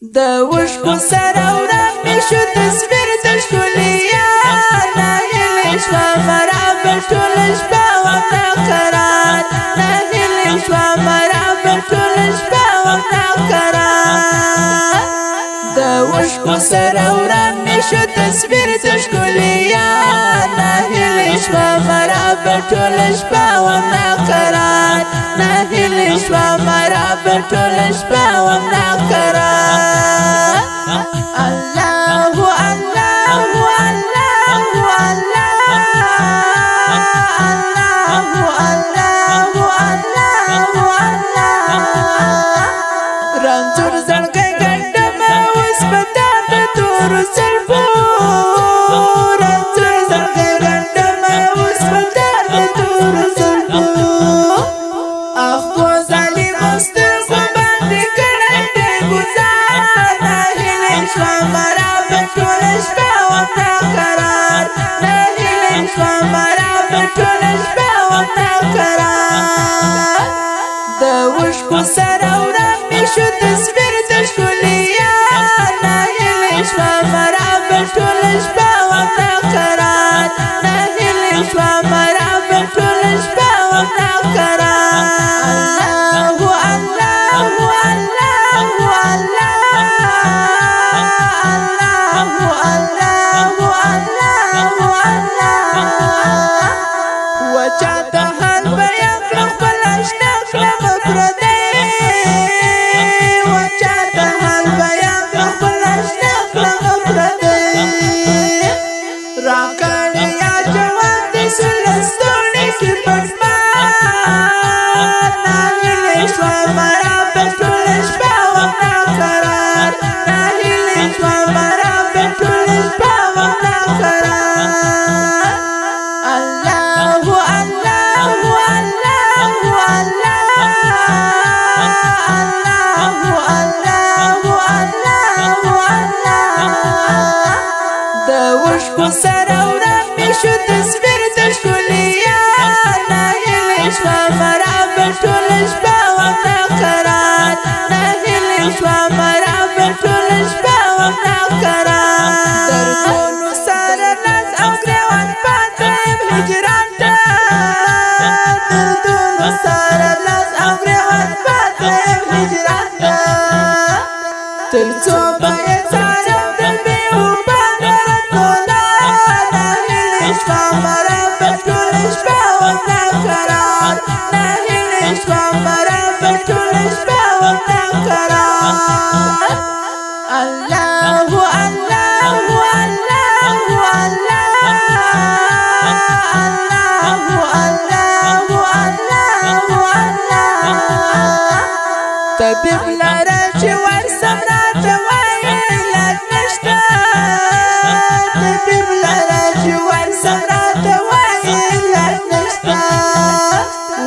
د وشکو سره ورمې شو تصویر د ښکلیا ناهیلې شوه مرابه ټوله شپه وم ناقرار ناهیلې شوه مرابه ټوله شپه وم ناقرار د وشکو سره ورمې شو تصویر د ښکلیا ناهیلې شوه مرابه ټوله شپه وم ناقرار ناهیلې شوه مرابه ټوله شپه وم ناقرار الله الله الله رنځور زړګی ګنډمه اوس په تا د تورو زلفو رنځور زړګی ګنډمه اوس په تا د تورو زلفو اخو ظالمو سترګو باندې کړی دی ګزار ناهیلې شوه مرابه ټوله شپه وم ناقرار ناهیلې شوه مرابه ټوله شپه وم ناقرار د وشکو سره ورمې شو تصویر د ښکلیا ناهیلې شوه مرابه ټوله شپه وم ناقرار ناهیلې شوه مرابه ټوله شپه وم ناقرار الله وچاته حال بیان کړم خپل اشنا کړم پردی وچاته حال بیان کړم خپل اشنا کړم پردی راکړې یا جواب دې سلستونې کې پټمان ناهیلې شوه مرابه ټوله شپه وم ناقرار ناهیلې شوه مرابه ټوله شپه وم ناقرار الله د وشکو سره ورمې شو تصویر د ښکلیا ناهیلې شوه مرابه ټوله شپه وم ناقرار ناهیلې شوه مرابه ټوله شپه وم ناقرار دردونو سره ناز او ګریوان پاته یم هجران ته دردونو سره ناز او ګریوان پاته یم هجران ته تر څو به یې څارم د بېوبا نرتونه ناهیلې شوه مرابه ټوله شپه وم ناقرار ناهیلې شوه مرابه ټوله شپه وم ناقرار الله طبیب لره چې ورسم راته وایي علاج نشته طبیب لره چې ورسم راته وایي علاج نشته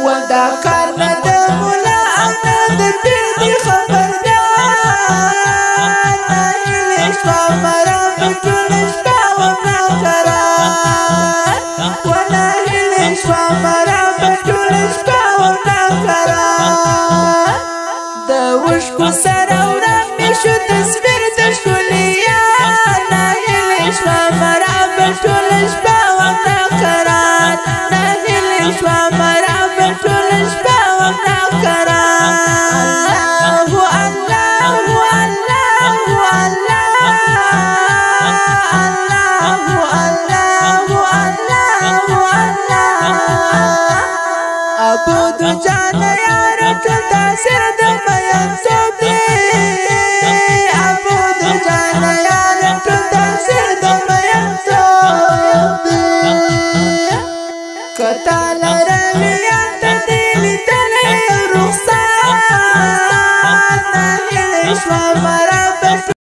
و دا کار نه د ملا او نه د پیر دی خبردار ناهیلې شوه مرابه ټوله شپه وم ناقرار و ناهیلې شوه مرابه ټوله شپه وم ناقرار د وشکو سره ورمې شو تصویر د ښکلیا ناهیلې شوه مرابه ټوله شپه وم ناقرار ناهیلې شوه مرابه ټوله شپه وم ناقرار ابود جان یار ټول تاثیر د میان څوک دی ابود جان یار ټول تاثیر د میان څوک دی کتا لرلې انت دې لیدلې رخصت ناهیلې شوه مرابه